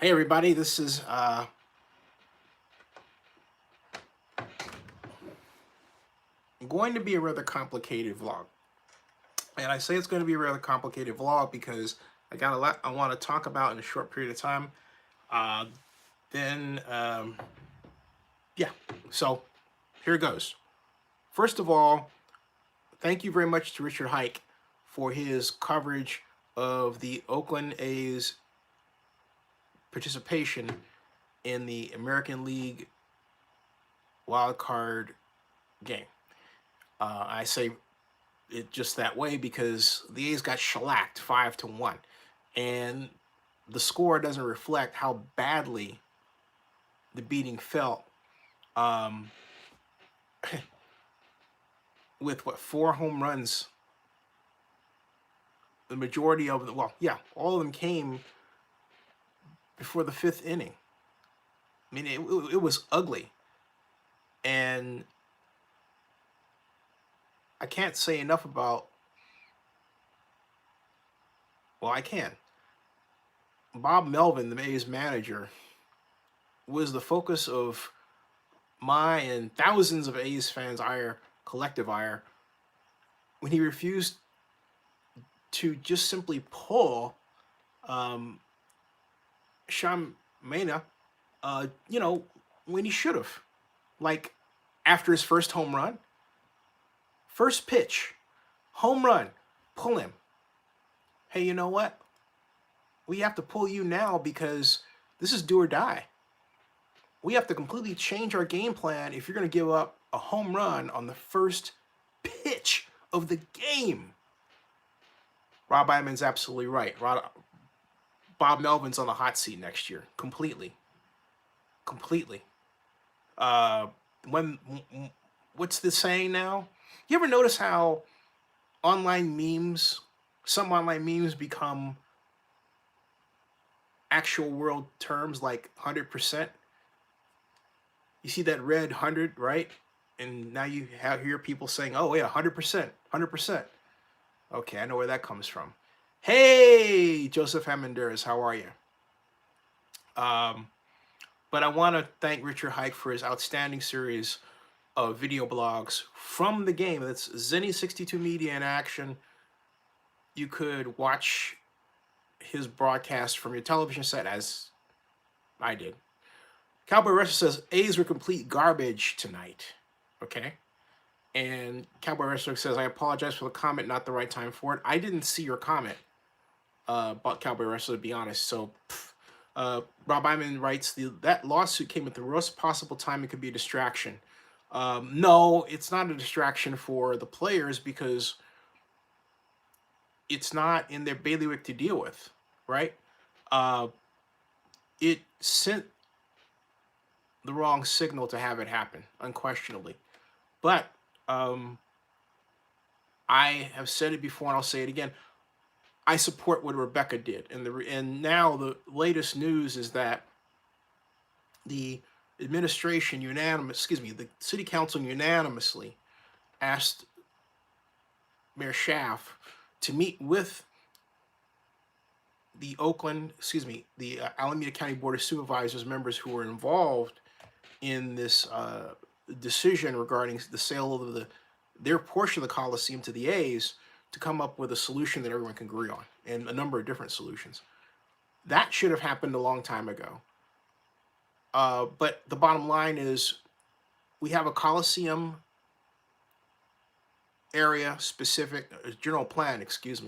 Hey everybody, this is going to be a rather complicated vlog. And I say it's going to be a rather complicated vlog because I got a lot I want to talk about in a short period of time. Uh, then, yeah, so here goes. First of all, thank you very much to Richard Hike for his coverage of the Oakland A's participation in the American League wild card game. I say it just that way because the A's got shellacked 5-1, and the score doesn't reflect how badly the beating felt. Um, with what, 4 home runs, the majority of them, well, yeah, all of them came before the fifth inning. I mean, it was ugly, and I can't say enough about. Well, I can. Bob Melvin, the A's manager, was the focus of my and thousands of A's fans' ire, collective ire, when he refused to just simply pull Sean Mena, when he should have. Like, after his first home run, first pitch, home run, pull him. Hey, you know what? We have to pull you now because this is do or die. We have to completely change our game plan if you're going to give up a home run on the first pitch of the game. Rob Iman's absolutely right. Bob Melvin's on the hot seat next year, completely. Uh, when what's the saying now? You ever notice how online memes, some online memes become actual world terms like 100%? You see that red 100, right? And now you hear people saying, "Oh yeah, 100%, 100%." Okay, I know where that comes from. Hey, Joseph Hernandez, how are you? But I want to thank Richard Hike for his outstanding series of video blogs from the game. That's Zenny62 Media in action. You could watch his broadcast from your television set, as I did. Cowboy Wrestler says A's were complete garbage tonight. Okay. And Cowboy Wrestler says, I apologize for the comment, not the right time for it. I didn't see your comment about Cowboy Wrestler, to be honest. So, Rob Iman writes, that lawsuit came at the worst possible time. It could be a distraction. No, it's not a distraction for the players because it's not in their bailiwick to deal with, right? It sent the wrong signal to have it happen, unquestionably. But I have said it before and I'll say it again. I support what Rebecca did, and now the latest news is that the administration the city council unanimously asked Mayor Schaaf to meet with the Alameda County Board of Supervisors members who were involved in this decision regarding the sale of their portion of the Coliseum to the A's, to come up with a solution that everyone can agree on, and a number of different solutions. That should have happened a long time ago. But the bottom line is we have a Coliseum area specific,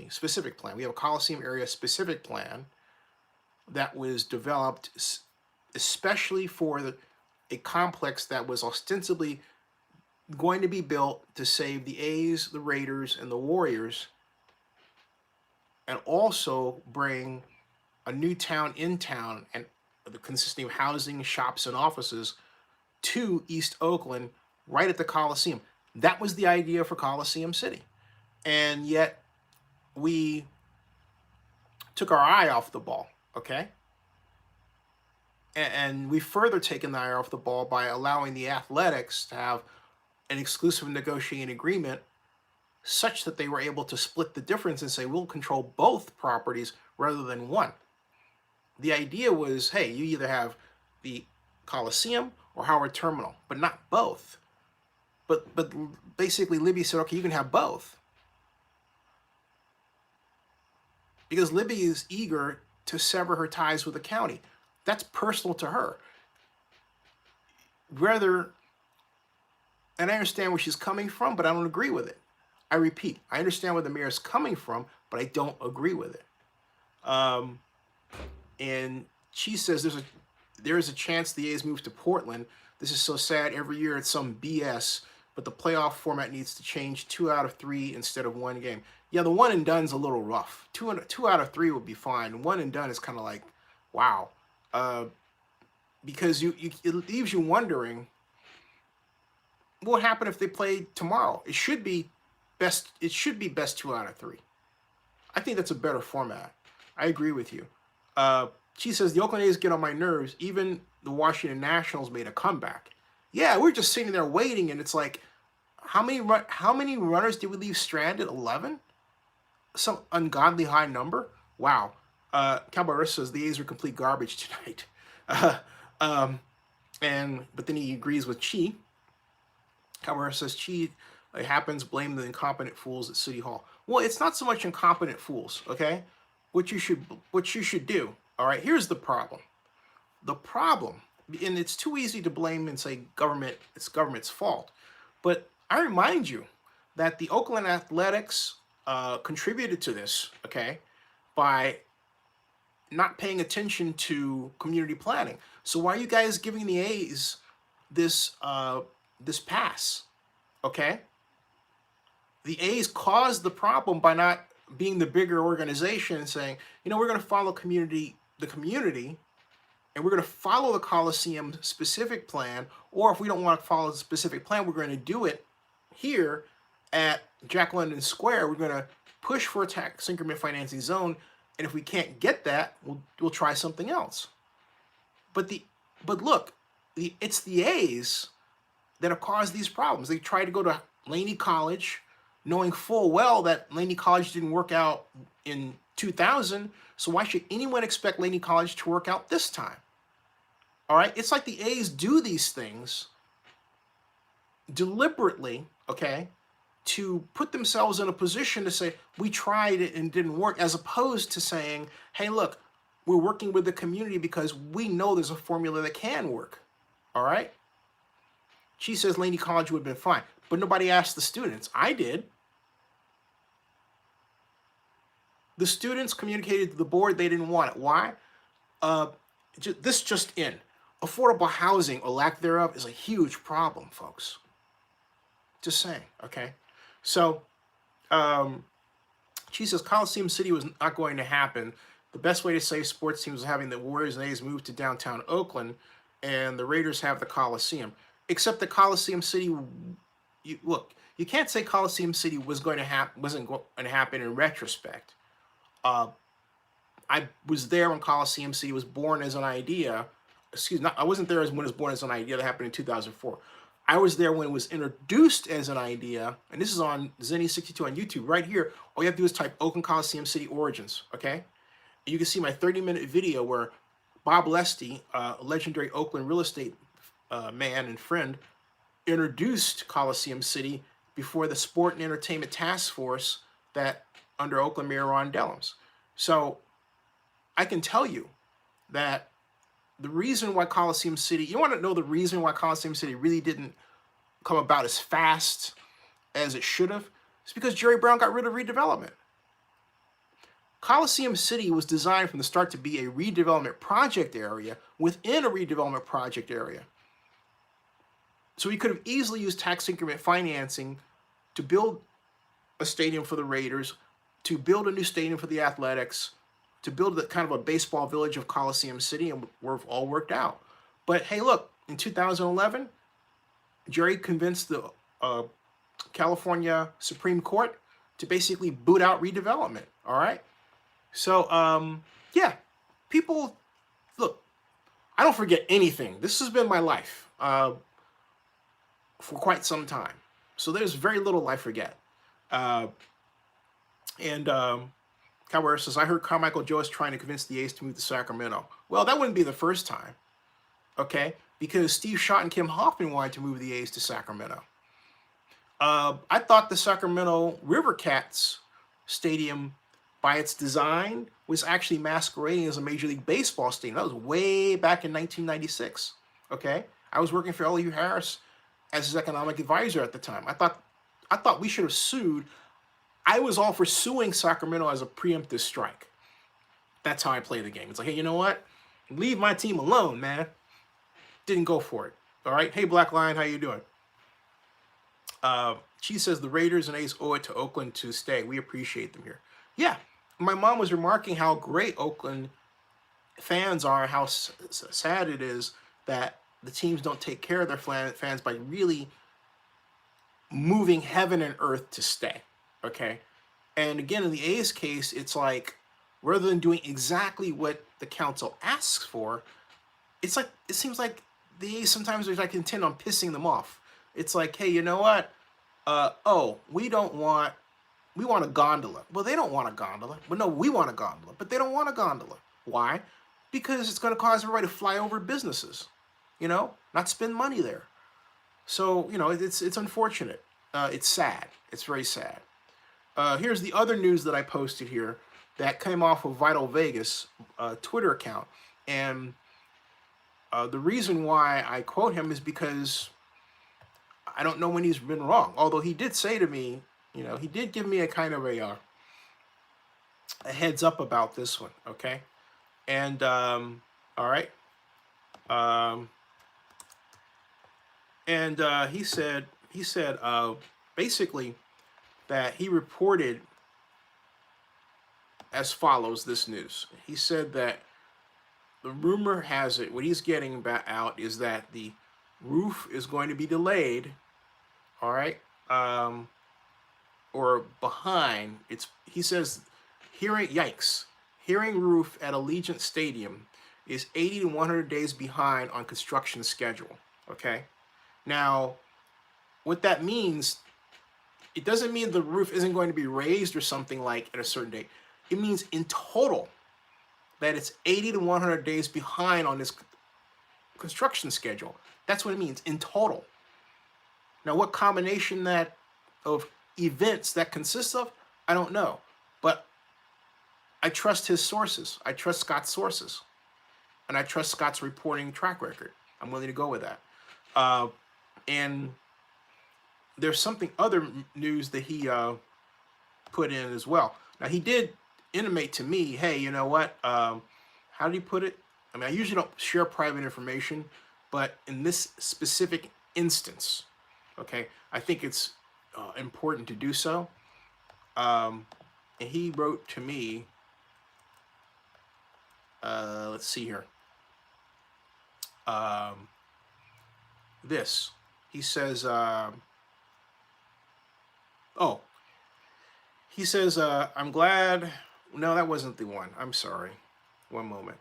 specific plan. We have a Coliseum area specific plan that was developed especially for a complex that was ostensibly going to be built to save the A's, the Raiders, and the Warriors, and also bring a new town in town and consisting of housing, shops, and offices to East Oakland, right at the Coliseum. That was the idea for Coliseum City. And yet we took our eye off the ball, okay? And we further taken the eye off the ball by allowing the Athletics to have an exclusive negotiating agreement such that they were able to split the difference and say, we'll control both properties rather than one. the idea was, hey, you either have the Coliseum or Howard Terminal, but not both. But basically Libby said, okay, you can have both. Because Libby is eager to sever her ties with the county. That's personal to her. Whether, and I understand where she's coming from, but I don't agree with it. I repeat, I understand where the mayor is coming from, but I don't agree with it. And she says there is a chance the A's move to Portland. This is so sad. Every year it's some BS, but the playoff format needs to change. 2 out of 3 instead of 1 game. Yeah, the one and done's a little rough. Two out of 3 would be fine. 1 and done is kind of like, wow, because it leaves you wondering what would happen if they played tomorrow. It should be best 2 out of 3. I think that's a better format. I agree with you. She says the Oakland A's get on my nerves. Even the Washington Nationals made a comeback. Yeah, we're just sitting there waiting, and it's like, how many runners did we leave stranded? 11? Some ungodly high number. Wow. Cabarrus says the A's are complete garbage tonight. But then he agrees with Chi. Cabarrus says Chi, it happens. Blame the incompetent fools at City Hall. Well, it's not so much incompetent fools. Okay, what you should do. All right. Here's the problem. The problem, and it's too easy to blame and say it's government's fault, but I remind you that the Oakland Athletics contributed to this, okay, by not paying attention to community planning. So why are you guys giving the A's this pass, okay? The A's caused the problem by not being the bigger organization and saying, we're going to follow the community, and we're going to follow the Coliseum specific plan, or if we don't want to follow the specific plan, we're going to do it here at Jack London Square. We're going to push for a tax increment financing zone, and if we can't get that, we'll try something else. But look, it's the A's that have caused these problems. They tried to go to Laney College, knowing full well that Laney College didn't work out in 2000, so why should anyone expect Laney College to work out this time? All right, it's like the A's do these things deliberately, okay, to put themselves in a position to say, we tried it and it didn't work, as opposed to saying, hey, look, we're working with the community because we know there's a formula that can work. All right? She says Laney College would have been fine, but nobody asked the students. I did. The students communicated to the board they didn't want it. Why? This just in. Affordable housing or lack thereof is a huge problem, folks. Just saying, okay? So, she says Coliseum City was not going to happen. The best way to save sports teams was having the Warriors and A's move to downtown Oakland, and the Raiders have the Coliseum. Except the Coliseum City, you can't say Coliseum City wasn't going to happen in retrospect. I was there when Coliseum City was born as an idea. I wasn't there when it was born as an idea. That happened in 2004. I was there when it was introduced as an idea, and this is on Zenny62 on YouTube right here. All you have to do is type Oakland Coliseum City Origins, okay? And you can see my 30-minute video where Bob Lesty, a legendary Oakland real estate man and friend, introduced Coliseum City before the Sport and Entertainment Task Force that under Oakland Mayor Ron Dellums. So I can tell you that the reason why Coliseum City, you want to know the reason why Coliseum City really didn't come about as fast as it should have? It's because Jerry Brown got rid of redevelopment. Coliseum City was designed from the start to be a redevelopment project area within a redevelopment project area. So we could have easily used tax increment financing to build a stadium for the Raiders, to build a new stadium for the Athletics, to build kind of a baseball village of Coliseum City, and we're all worked out. But hey, look, in 2011, Jerry convinced the California Supreme Court to basically boot out redevelopment, all right? So, yeah, people, look, I don't forget anything. This has been my life for quite some time. So there's very little I forget. Cabrera says, I heard Carmichael Joe is trying to convince the A's to move to Sacramento. Well, that wouldn't be the first time, okay? Because Steve Schott and Kim Hoffman wanted to move the A's to Sacramento. I thought the Sacramento River Cats stadium, by its design, was actually masquerading as a Major League Baseball stadium. That was way back in 1996, okay? I was working for L.U. Harris as his economic advisor at the time. I thought we should have sued. I was all for suing Sacramento as a preemptive strike. That's how I play the game. It's like, hey, you know what? Leave my team alone, man. Didn't go for it. All right. Hey, Black Lion, how you doing? She says the Raiders and A's owe it to Oakland to stay. We appreciate them here. Yeah. My mom was remarking how great Oakland fans are, how sad it is that the teams don't take care of their fans by really moving heaven and earth to stay. Okay. And again, in the A's case, it's like, rather than doing exactly what the council asks for, it's like, it seems like the A's sometimes are like intent on pissing them off. It's like, hey, you know what? We want a gondola. Well, they don't want a gondola. But no, we want a gondola. But they don't want a gondola. Why? Because it's going to cause everybody to fly over businesses, not spend money there. So, it's unfortunate. It's sad. It's very sad. Here's the other news that I posted here that came off of Vital Vegas Twitter account. And the reason why I quote him is because I don't know when he's been wrong. Although he did say to me, he did give me a kind of a heads up about this one, okay? And, all right. He said basically that he reported as follows this news. He said that the rumor has it, what he's getting out is that the roof is going to be delayed, all right, or behind. He says, hearing roof at Allegiant Stadium is 80 to 100 days behind on construction schedule, okay? Now, what that means, it doesn't mean the roof isn't going to be raised or something like at a certain date. It means in total that it's 80 to 100 days behind on this construction schedule. That's what it means in total. Now, what combination of events that consists of, I don't know. But I trust his sources. I trust Scott's sources. And I trust Scott's reporting track record. I'm willing to go with that. And there's something other news that he put in as well. Now, he did intimate to me, hey, you know what? How did he put it? I mean, I usually don't share private information, but in this specific instance, okay, I think it's important to do so. And he wrote to me, let's see here. This. He says, I'm glad. No, that wasn't the one. I'm sorry. One moment.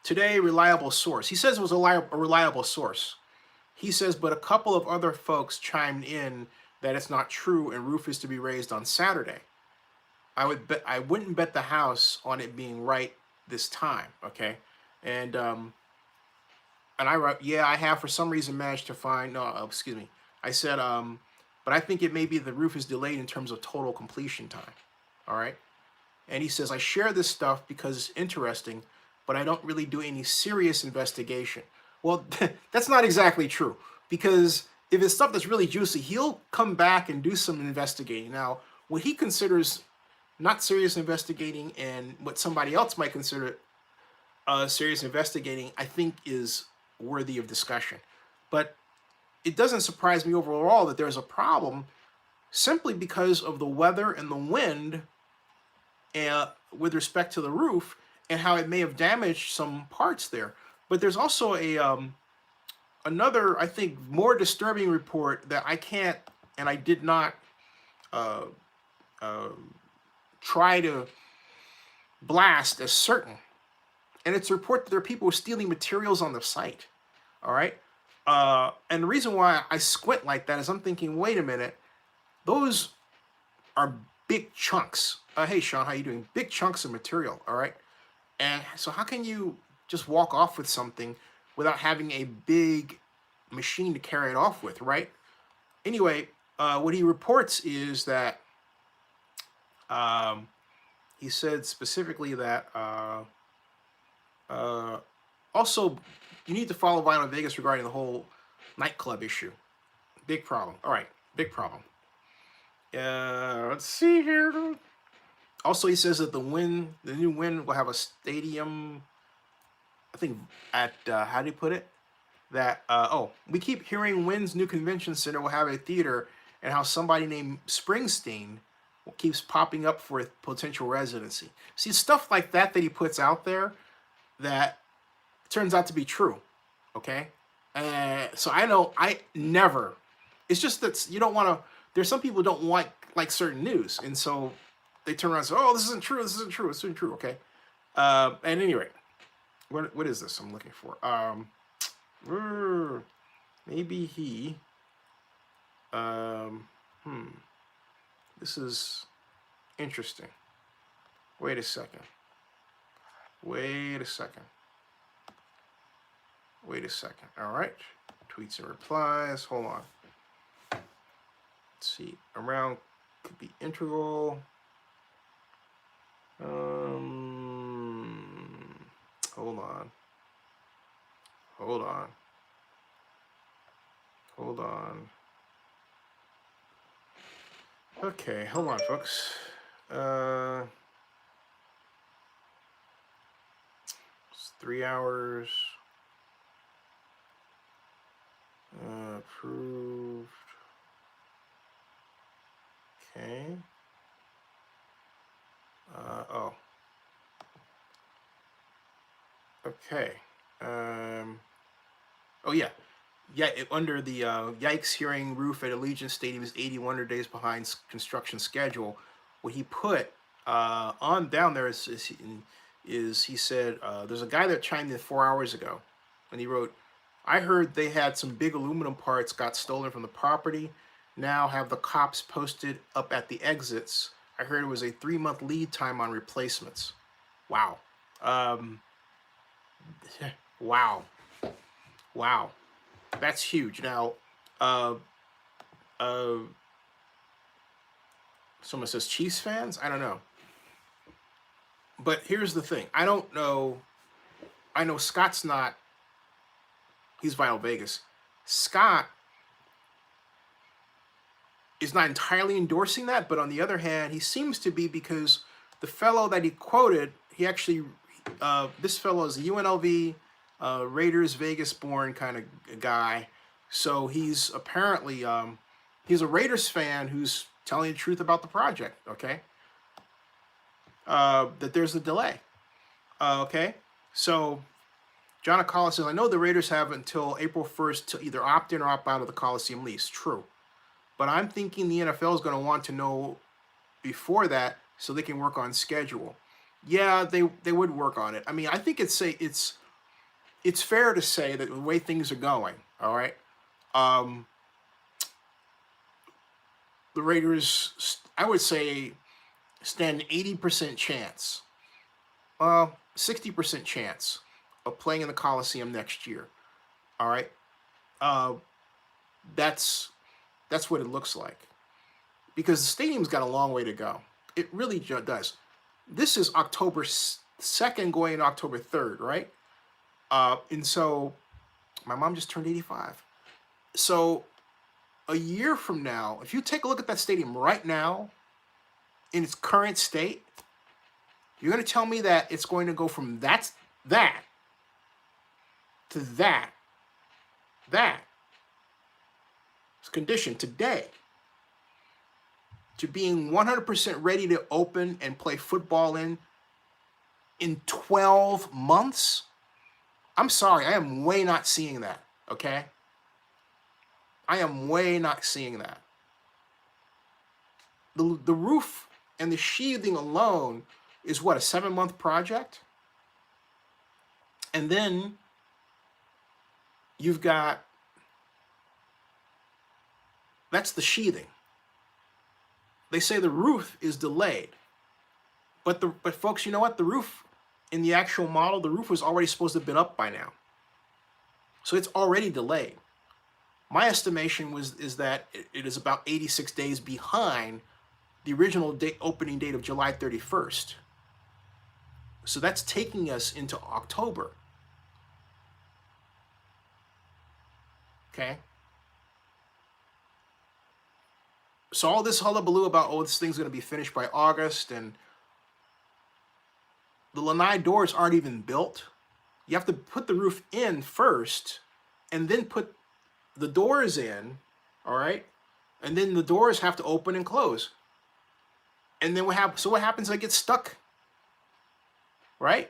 Today, reliable source. He says it was a reliable source. He says, but a couple of other folks chimed in that it's not true and roof is to be raised on Saturday. I wouldn't bet the house on it being right this time. Okay, and I wrote, yeah, I have for some reason managed to find. No, excuse me. I said, but I think it may be the roof is delayed in terms of total completion time. All right. And he says, I share this stuff because it's interesting, but I don't really do any serious investigation. Well, that's not exactly true, because if it's stuff that's really juicy, he'll come back and do some investigating. Now, what he considers not serious investigating and what somebody else might consider serious investigating, I think is worthy of discussion. But it doesn't surprise me overall that there's a problem simply because of the weather and the wind with respect to the roof and how it may have damaged some parts there. But there's also another, I think, more disturbing report that I can't and I did not try to blast as certain. And it's a report that there are people stealing materials on the site. All right. And the reason why I squint like that is I'm thinking, wait a minute, those are big chunks. Hey, Sean, how you doing? Big chunks of material, all right? And so how can you just walk off with something without having a big machine to carry it off with, right? Anyway, what he reports is that um, he said specifically that also you need to follow Vinyl Vegas regarding the whole nightclub issue. Big problem. All right, big problem. Let's see here. Also, he says that the new Wynn will have a stadium. I think at how do you put it? That we keep hearing Wynn's new convention center will have a theater, and how somebody named Springsteen keeps popping up for a potential residency. See, stuff like that he puts out there that turns out to be true. Okay, so I know I never. It's just that you don't want to. There's some people who don't like certain news, and so they turn around and say, "Oh, this isn't true. This isn't true. This isn't true." Okay. At any rate, what is this I'm looking for? Maybe he. This is interesting. Wait a second. Wait a second. Wait a second. All right. Tweets and replies. Hold on. Let's see. Around could be integral. Hold on. Hold on. Hold on. Okay, hold on, folks. It's 3 hours. Approved. Okay. Oh. Okay. Oh yeah. Yeah, under the yikes hearing roof at Allegiant Stadium is 81 days behind construction schedule. What he put on down there is he said there's a guy that chimed in 4 hours ago, and he wrote, "I heard they had some big aluminum parts got stolen from the property. Now have the cops posted up at the exits. I heard it was a 3-month lead time on replacements." Wow. Wow. Wow. That's huge. Now, someone says Chiefs fans? I don't know. But here's the thing. I don't know. I know Scott's not. He's Vinyl Vegas. Scott is not entirely endorsing that, but on the other hand, he seems to be, because the fellow that he quoted, he actually, this fellow is a UNLV, Raiders Vegas born kind of guy. So he's apparently, he's a Raiders fan who's telling the truth about the project, okay? That there's a delay, okay? So John Acala says, I know the Raiders have until April 1st to either opt in or opt out of the Coliseum lease. True. But I'm thinking the NFL is going to want to know before that so they can work on schedule. Yeah, they would work on it. I mean, I think it's fair to say that the way things are going, all right, the Raiders, I would say, stand an 80% chance, 60% chance of playing in the Coliseum next year. All right, that's what it looks like, because the stadium's got a long way to go. It really does. This is October 2nd going to October 3rd, right? And so my mom just turned 85. So a year from now, if you take a look at that stadium right now in its current state, you're going to tell me that it's going to go from that to that condition today to being 100% ready to open and play football in 12 months? I'm sorry, I am way not seeing that, okay? I am way not seeing that. The roof and the sheathing alone is what, a 7-month project? And then you've got, that's the sheathing. they say the roof is delayed. But folks, you know what? The roof in the actual model, the roof was already supposed to have been up by now. So it's already delayed. My estimation is that it is about 86 days behind the original opening date of July 31st. So that's taking us into October. Okay. So all this hullabaloo about, oh, this thing's going to be finished by August, and the lanai doors aren't even built. You have to put the roof in first, and then put the doors in, all right? And then the doors have to open and close. And then what happens? It gets stuck, right?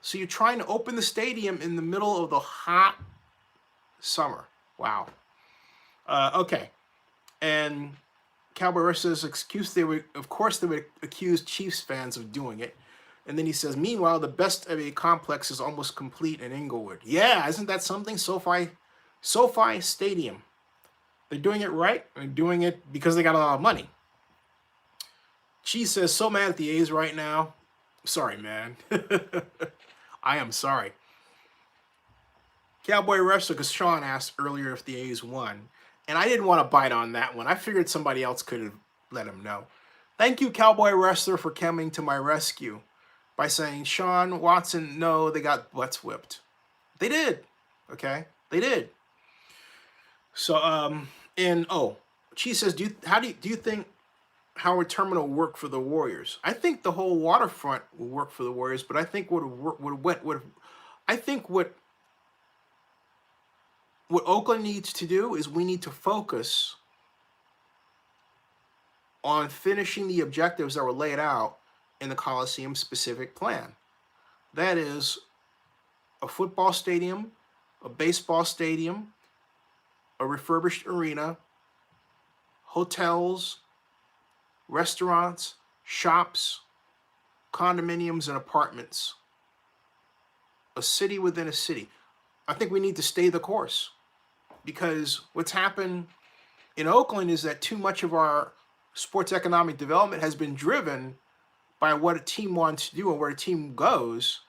So you're trying to open the stadium in the middle of the hot summer. Wow. Okay. And Cowboy Rush says, of course they would accuse Chiefs fans of doing it. And then he says, meanwhile, the best of a complex is almost complete in Inglewood. Yeah, isn't that something? SoFi Stadium. They're doing it right. They're doing it because they got a lot of money. Cheese says, so mad at the A's right now. Sorry, man. I am sorry. Cowboy Wrestler, because Sean asked earlier if the A's won. And I didn't want to bite on that one. I figured somebody else could have let him know. Thank you, Cowboy Wrestler, for coming to my rescue by saying, Sean Watson, no, they got butts whipped. They did. Okay? They did. So, Cheese says, do you think Howard Terminal will work for the Warriors? I think the whole waterfront will work for the Warriors, but I think what Oakland needs to do is we need to focus on finishing the objectives that were laid out in the Coliseum specific plan. That is a football stadium, a baseball stadium, a refurbished arena, hotels, restaurants, shops, condominiums, and apartments. A city within a city. I think we need to stay the course, because what's happened in Oakland is that too much of our sports economic development has been driven by what a team wants to do and where a team goes.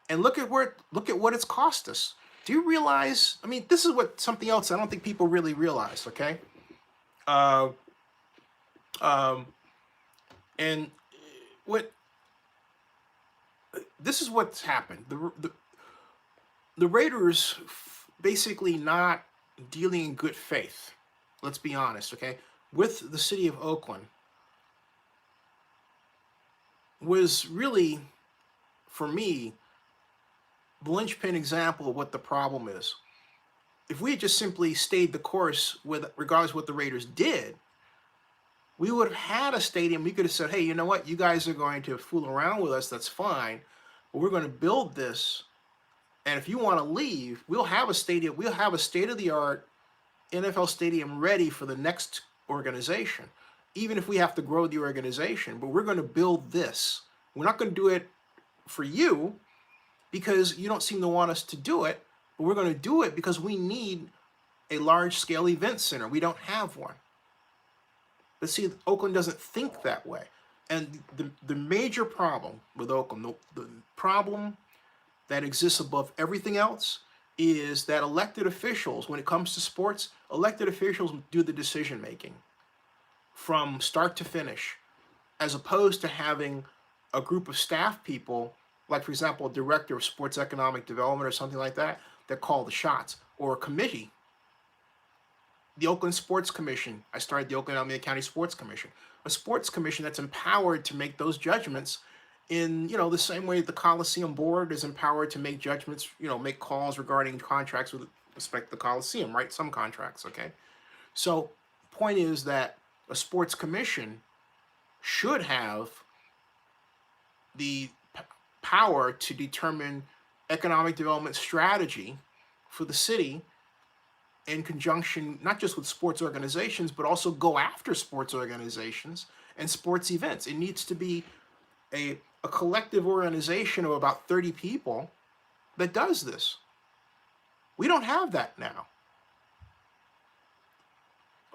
And look at what it's cost us. Do you realize? I mean, this is something else I don't think people really realize. Okay. And this is what's happened. The Raiders basically not dealing in good faith. Let's be honest, okay? With the city of Oakland was really, for me, the linchpin example of what the problem is. If we had just simply stayed the course with regardless of what the Raiders did, we would have had a stadium. We could have said, hey, you know what? You guys are going to fool around with us. That's fine. But we're going to build this. And if you want to leave, we'll have a stadium. We'll have a state-of-the-art NFL stadium ready for the next organization, even if we have to grow the organization. But we're going to build this. We're not going to do it for you because you don't seem to want us to do it. But we're going to do it because we need a large-scale event center. We don't have one. But see, Oakland doesn't think that way. And the major problem with Oakland, the problem that exists above everything else, is that elected officials, when it comes to sports, elected officials do the decision making from start to finish, as opposed to having a group of staff people, like, for example, a director of sports economic development or something like that, that call the shots, or a committee. The Oakland Sports Commission. I started the Oakland Alameda County Sports Commission. A sports commission that's empowered to make those judgments in, the same way the Coliseum Board is empowered to make judgments, make calls regarding contracts with respect to the Coliseum, right? Some contracts, okay? So, point is that a sports commission should have the power to determine economic development strategy for the city in conjunction, not just with sports organizations, but also go after sports organizations and sports events. It needs to be a collective organization of about 30 people that does this. We don't have that now.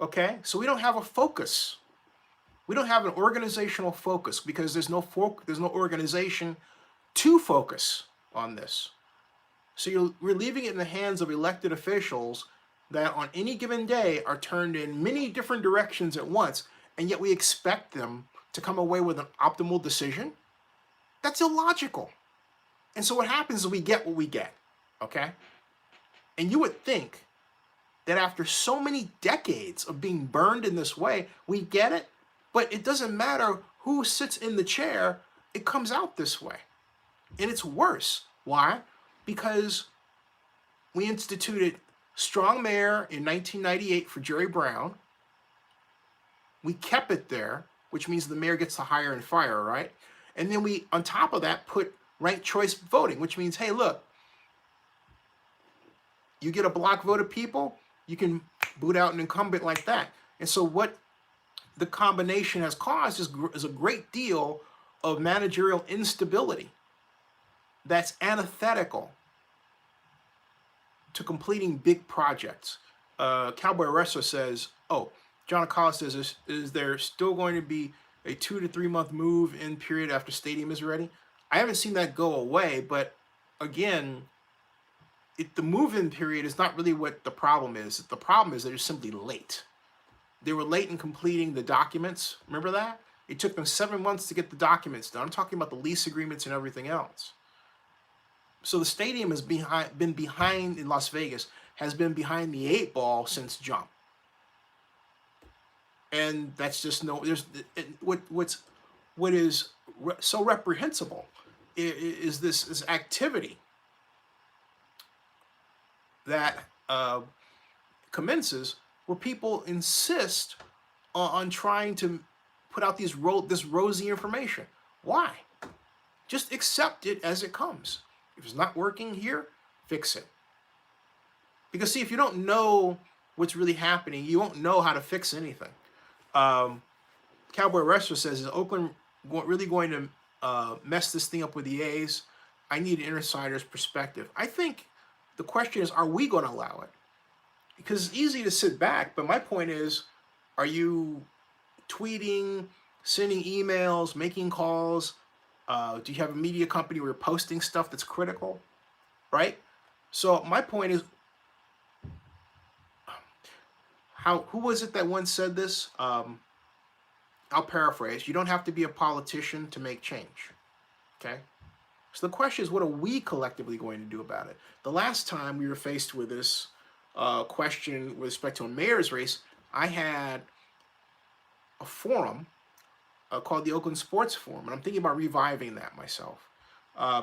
Okay? So we don't have a focus. We don't have an organizational focus because there's no organization to focus on this. So we're leaving it in the hands of elected officials that on any given day are turned in many different directions at once, and yet we expect them to come away with an optimal decision? That's illogical. And so what happens is we get what we get, okay? And you would think that after so many decades of being burned in this way, we get it, but it doesn't matter who sits in the chair, it comes out this way. And it's worse. Why? Because we instituted strong mayor in 1998 for Jerry Brown. We kept it there, which means the mayor gets to hire and fire, right? And then we, on top of that, put ranked choice voting, which means, hey, look, you get a block vote of people, you can boot out an incumbent like that. And so what the combination has caused is a great deal of managerial instability that's antithetical to completing big projects. Cowboy Wrestler says, oh, John Acosta says, is there still going to be a 2 to 3 month move-in period after stadium is ready? I haven't seen that go away, but again, the move-in period is not really what the problem is. The problem is they're just simply late. They were late in completing the documents. Remember that? It took them 7 months to get the documents done. I'm talking about the lease agreements and everything else. So the stadium has been behind in Las Vegas, has been behind the 8 ball since jump. And that's just what is so reprehensible is this activity that commences where people insist on trying to put out this rosy information. Why? Just accept it as it comes. If it's not working here, fix it. Because see, if you don't know what's really happening, you won't know how to fix anything. Cowboy Wrestler says, is Oakland really going to mess this thing up with the A's? I need an insider's perspective. I think the question is, are we going to allow it? Because it's easy to sit back, but my point is, are you tweeting, sending emails, making calls? Do you have a media company where you're posting stuff that's critical, right? So my point is, who was it that once said this? I'll paraphrase. You don't have to be a politician to make change, okay? So the question is, what are we collectively going to do about it? The last time we were faced with this question with respect to a mayor's race, I had a forum called the Oakland Sports Forum, and I'm thinking about reviving that myself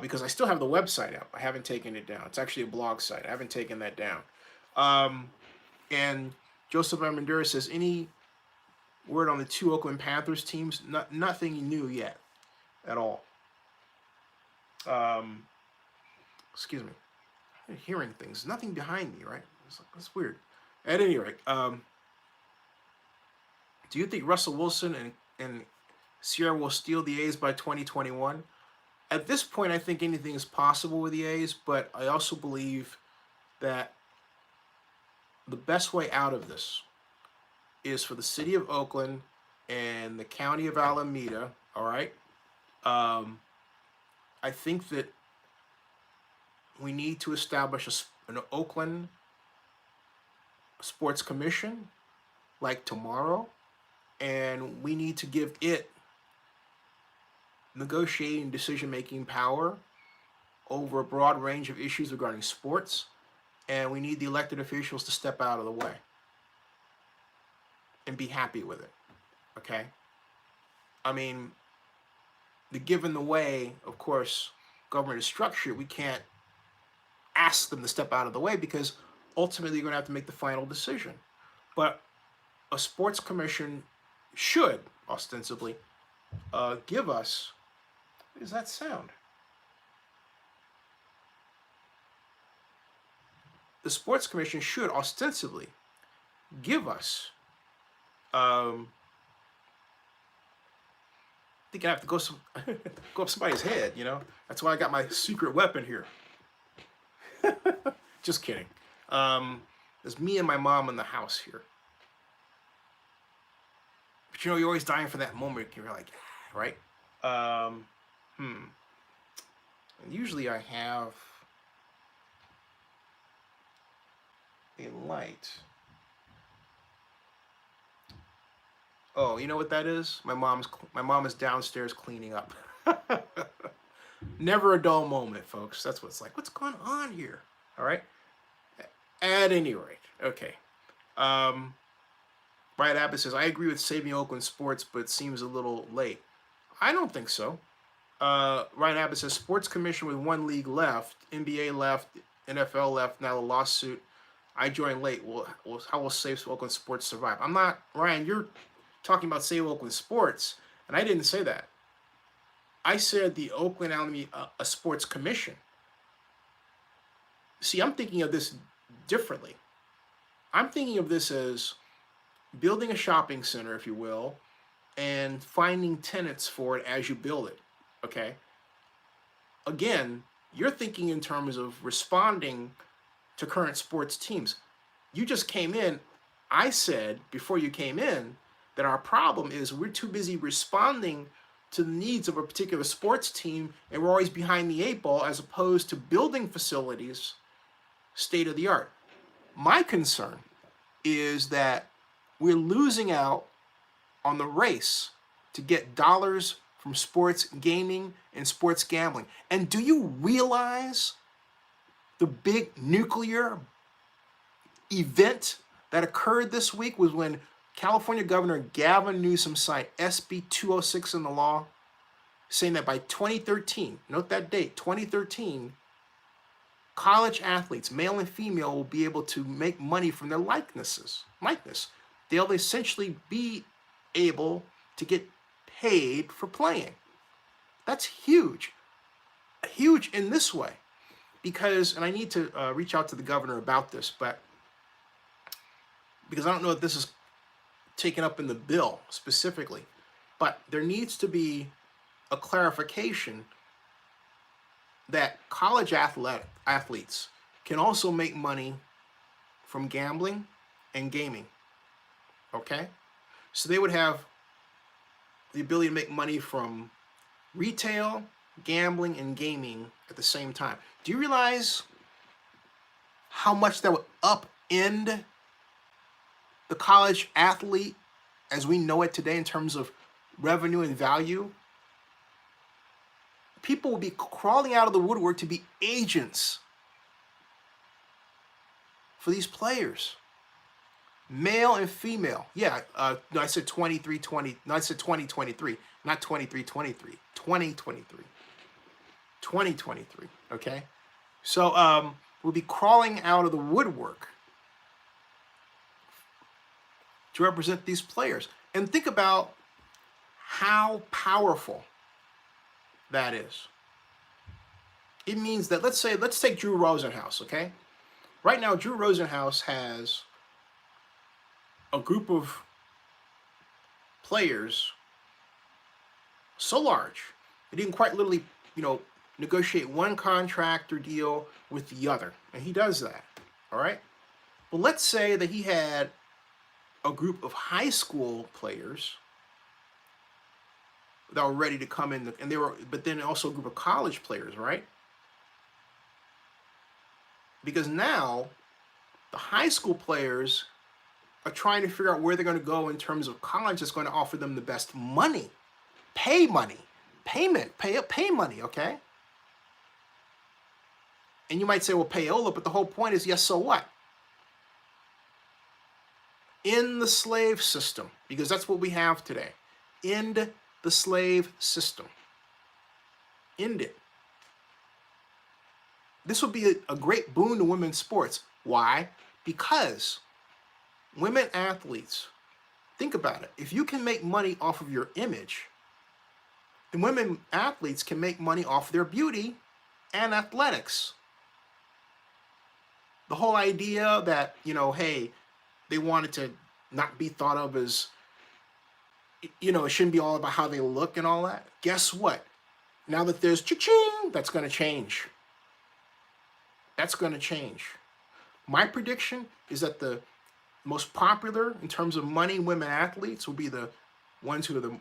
because I still have the website up. I haven't taken it down. It's actually a blog site. I haven't taken that down. And Joseph Armendura says, any word on the 2 Oakland Panthers teams? Nothing new yet at all. Excuse me. I'm hearing things. Nothing behind me, right? That's weird. At any rate, do you think Russell Wilson and Sierra will steal the A's by 2021? At this point, I think anything is possible with the A's, but I also believe that the best way out of this is for the city of Oakland and the county of Alameda, all right? I think that we need to establish an Oakland Sports Commission like tomorrow, and we need to give it negotiating decision-making power over a broad range of issues regarding sports, and we need the elected officials to step out of the way and be happy with it, okay? I mean, given the way, of course, government is structured, we can't ask them to step out of the way because ultimately you're going to have to make the final decision. But a sports commission should ostensibly give us, what is that sound? The sports commission should ostensibly give us, I think I have to go up somebody's head, you know? That's why I got my secret weapon here. Just kidding. There's me and my mom in the house here. But you're always dying for that moment. You're like, right? Um, hmm. And usually I have a light. Oh, you know what that is? My mom is downstairs cleaning up. Never a dull moment, folks. That's what it's like. What's going on here? All right. At any rate, okay. Um, Brian Abbott says, I agree with saving Oakland sports, but it seems a little late. I don't think so. Ryan Abbott says, sports commission with one league left, NBA left, NFL left, now the lawsuit. I joined late. Well, how will save Oakland sports survive? I'm not, Ryan, you're talking about save Oakland sports, and I didn't say that. I said the Oakland Alameda a sports commission. See, I'm thinking of this differently. I'm thinking of this as building a shopping center, if you will, and finding tenants for it as you build it. Okay? Again, you're thinking in terms of responding to current sports teams. You just came in. I said before you came in that our problem is we're too busy responding to the needs of a particular sports team, and we're always behind the eight ball as opposed to building facilities state of the art. My concern is that we're losing out on the race to get dollars from sports gaming and sports gambling. And do you realize the big nuclear event that occurred this week was when California Governor Gavin Newsom signed SB 206 in the law, saying that by 2013, note that date, 2013, college athletes, male and female, will be able to make money from their likeness. They'll essentially be able to get paid for playing. That's huge. Huge in this way. Because, and I need to reach out to the governor about this, but because I don't know if this is taken up in the bill specifically, but there needs to be a clarification that college athletes can also make money from gambling and gaming. Okay? So they would have the ability to make money from retail, gambling, and gaming at the same time. Do you realize how much that would upend the college athlete as we know it today in terms of revenue and value? People will be crawling out of the woodwork to be agents for these players. Male and female. Yeah, no, I said 23-20. No, I said 2023, not 23-23. 2023. 2023, okay? So we'll be crawling out of the woodwork to represent these players. And think about how powerful that is. It means that, let's take Drew Rosenhaus, okay? Right now, Drew Rosenhaus has a group of players so large, they didn't quite literally, negotiate one contract or deal with the other. And he does that, all right? Well, let's say that he had a group of high school players that were ready to come in, but then also a group of college players, right? Because now the high school players are trying to figure out where they're going to go in terms of college that's going to offer them the best money, pay money, pay money, okay? And you might say, well, payola, but the whole point is, yes, so what? In the slave system, because that's what we have today. End the slave system. End it. This would be a great boon to women's sports. Why? Because women athletes, think about it. If you can make money off of your image, then women athletes can make money off their beauty and athletics. The whole idea that, hey, they wanted to not be thought of as, it shouldn't be all about how they look and all that. Guess what? Now that there's cha-ching, that's going to change. That's going to change. My prediction is that the most popular in terms of money women athletes will be the ones who are the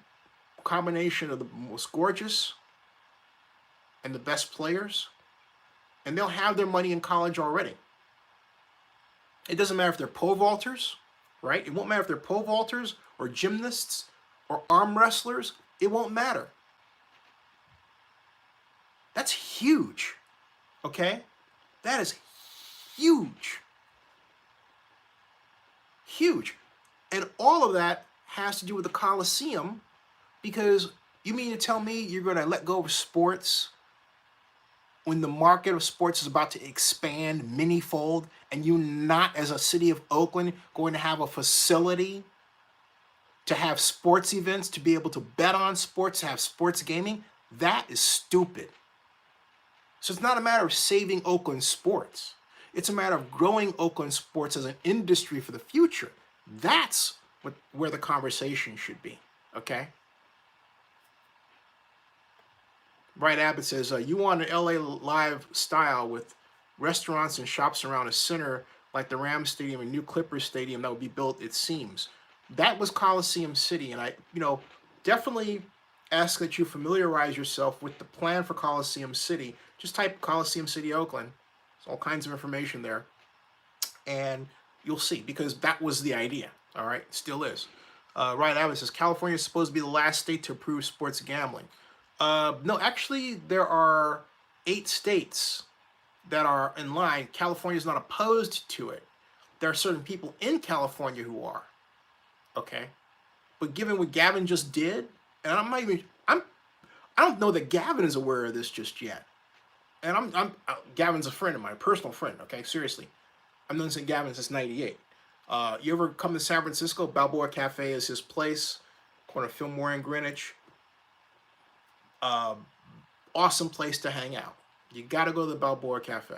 combination of the most gorgeous and the best players, and they'll have their money in college already. It doesn't matter if they're pole vaulters, right? It won't matter if they're pole vaulters or gymnasts or arm wrestlers. It won't matter. That's huge, okay? That is huge. Huge. And all of that has to do with the Coliseum, because you mean to tell me you're going to let go of sports when the market of sports is about to expand many-fold, and you not, as a city of Oakland, going to have a facility to have sports events, to be able to bet on sports, to have sports gaming? That is stupid. So it's not a matter of saving Oakland sports. It's a matter of growing Oakland sports as an industry for the future. That's where the conversation should be, okay? Bright Abbott says, you want an LA Live style with restaurants and shops around a center like the Rams Stadium and new Clippers Stadium that would be built, it seems. That was Coliseum City, and I, definitely ask that you familiarize yourself with the plan for Coliseum City. Just type Coliseum City, Oakland. There's all kinds of information there, and you'll see, because that was the idea, all right? Still is. Ryan Abbott says, California is supposed to be the last state to approve sports gambling. No, actually, there are 8 states that are in line. California is not opposed to it. There are certain people in California who are, okay? But given what Gavin just did, and I don't know that Gavin is aware of this just yet. And Gavin's a friend of mine, a personal friend, okay? Seriously. I've known Gavin since '98. You ever come to San Francisco? Balboa Cafe is his place, corner of Fillmore and Greenwich. Awesome place to hang out. You got to go to the Balboa Cafe.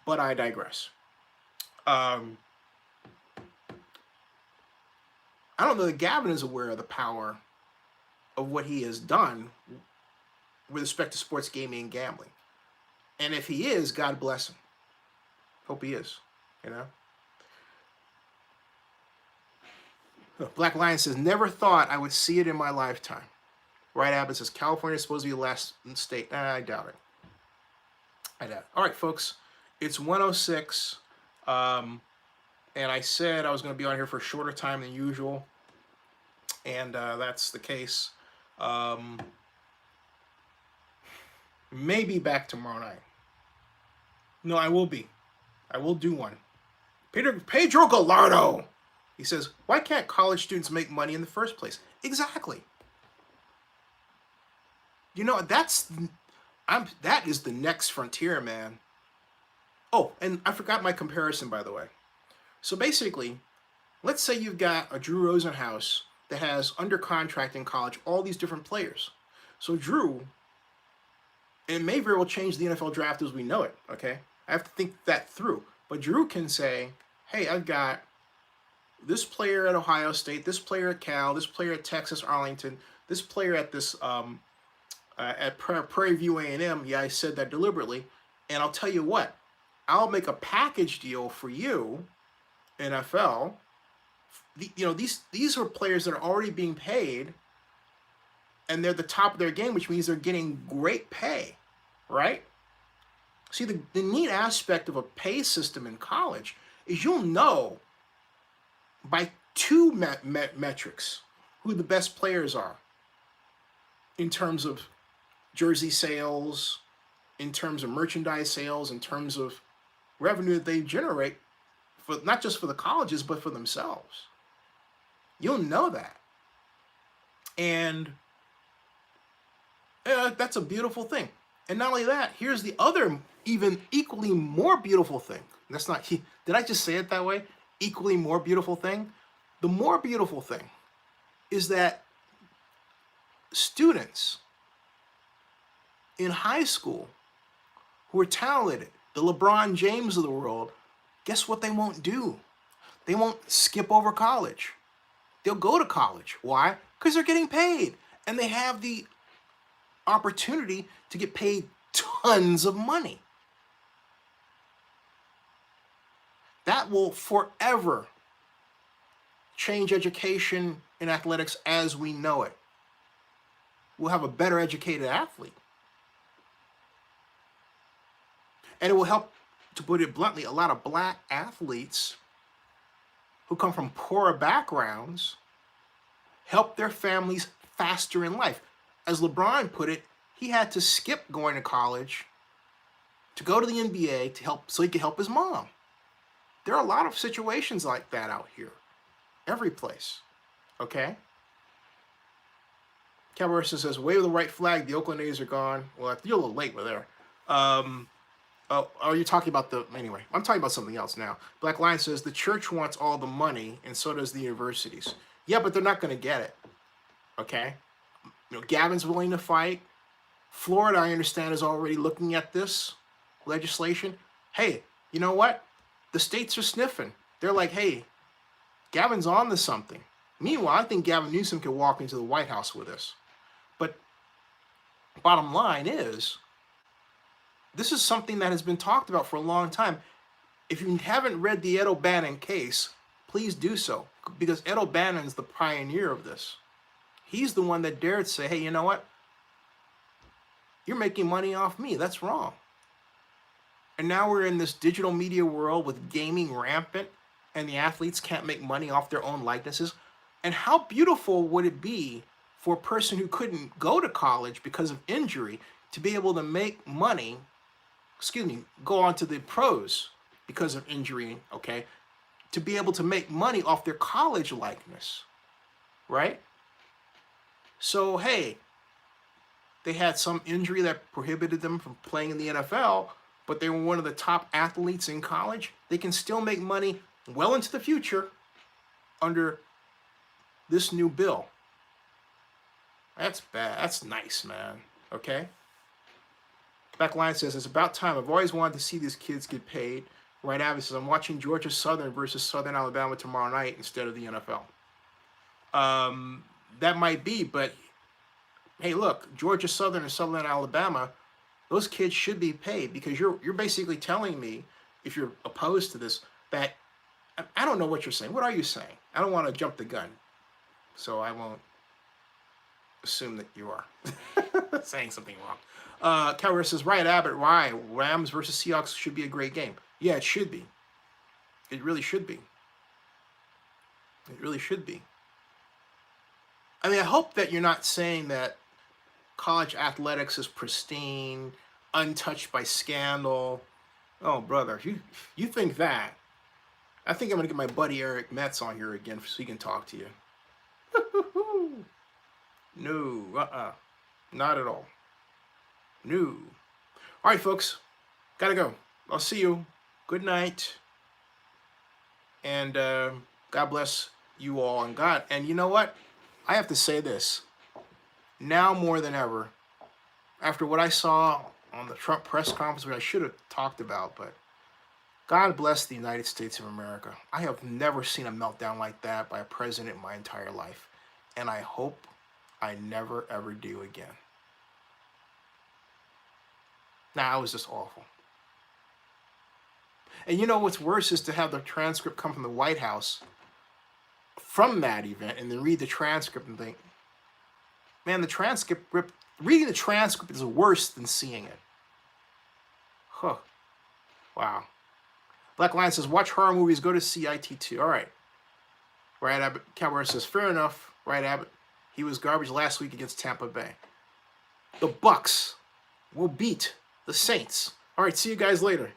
But I digress. I don't know that Gavin is aware of the power of what he has done with respect to sports gaming and gambling. And if he is, God bless him. Hope he is, Black Lion says, never thought I would see it in my lifetime. Right Abbott says, California is supposed to be the last state. I doubt it. I doubt it. All right, folks. It's 1:06. And I said I was going to be on here for a shorter time than usual. And that's the case. Maybe back tomorrow night. No, I will be. I will do one. Pedro Gallardo. He says, why can't college students make money in the first place? Exactly. That is the next frontier, man. Oh, and I forgot my comparison, by the way. So basically, let's say you've got a Drew Rosenhaus that has under contract in college all these different players. So Drew, and it may very well change the NFL draft as we know it, okay? I have to think that through. But Drew can say, hey, I've got this player at Ohio State, this player at Cal, this player at Texas Arlington, this player at this at Prairie View A&M. Yeah, I said that deliberately. And I'll tell you what, I'll make a package deal for you, NFL. These are players that are already being paid, and they're the top of their game, which means they're getting great pay, right? See, the neat aspect of a pay system in college is you'll know by 2 metrics who the best players are in terms of jersey sales, in terms of merchandise sales, in terms of revenue that they generate, for not just for the colleges, but for themselves. You'll know that. And that's a beautiful thing. And not only that, here's the other, even equally more beautiful thing. That's not, did I just say it that way? Equally more beautiful thing? The more beautiful thing is that students in high school who are talented, the LeBron James of the world, guess what they won't do? They won't skip over college. They'll go to college. Why? Because they're getting paid. And they have the opportunity to get paid tons of money. That will forever change education in athletics as we know it. We'll have a better educated athlete. And it will help, to put it bluntly, a lot of black athletes who come from poorer backgrounds help their families faster in life. As LeBron put it, he had to skip going to college to go to the NBA to help, so he could help his mom. There are a lot of situations like that out here. Every place. Okay? Cabarrus says, wave the white flag, the Oakland A's are gone. Well, you're a little late with there. Oh, are you talking about the... Anyway, I'm talking about something else now. Black Lion says, the church wants all the money, and so does the universities. Yeah, but they're not going to get it. Okay? You know, Gavin's willing to fight. Florida, I understand, is already looking at this legislation. Hey, you know what? The states are sniffing. They're like, hey, Gavin's on to something. Meanwhile, I think Gavin Newsom could walk into the White House with us. But bottom line is, this is something that has been talked about for a long time. If you haven't read the Ed O'Bannon case, please do so, because Ed O'Bannon's the pioneer of this. He's the one that dared say, hey, you know what? You're making money off me. That's wrong. And now we're in this digital media world with gaming rampant, and the athletes can't make money off their own likenesses. And how beautiful would it be for a person who couldn't go to college because of injury to be able to make money, go on to the pros because of injury, okay, to be able to make money off their college likeness, right? So, hey, they had some injury that prohibited them from playing in the NFL, but they were one of the top athletes in college. They can still make money well into the future under this new bill. That's bad. That's nice, man. Okay? Backline says, it's about time. I've always wanted to see these kids get paid. Right Abbott says, I'm watching Georgia Southern versus Southern Alabama tomorrow night instead of the NFL. That might be, but hey, look, Georgia Southern and Southern Alabama, those kids should be paid, because you're basically telling me, if you're opposed to this, that I don't know what you're saying. What are you saying? I don't want to jump the gun, so I won't assume that you are saying something wrong. Calvert says, right, Abbott, why? Rams versus Seahawks should be a great game. Yeah, it should be. It really should be. It really should be. I mean, I hope that you're not saying that college athletics is pristine, untouched by scandal. Oh, brother, if you think that, I think I'm going to get my buddy Eric Metz on here again so he can talk to you. No, not at all. No. All right, folks, gotta go. I'll see you. Good night. And God bless you all. And God, and you know what? I have to say this. Now more than ever, after what I saw on the Trump press conference, which I should have talked about, but God bless the United States of America. I have never seen a meltdown like that by a president in my entire life. And I hope I never, ever do again. Nah, it was just awful. And you know what's worse is to have the transcript come from the White House from that event and then read the transcript and think, man, reading the transcript is worse than seeing it. Huh. Wow. Black Lion says, watch horror movies, go to CIT2. All right. Right, Abbott. Cowboy says, fair enough. Right, Abbott. He was garbage last week against Tampa Bay. The Bucks will beat the Saints. All right, see you guys later.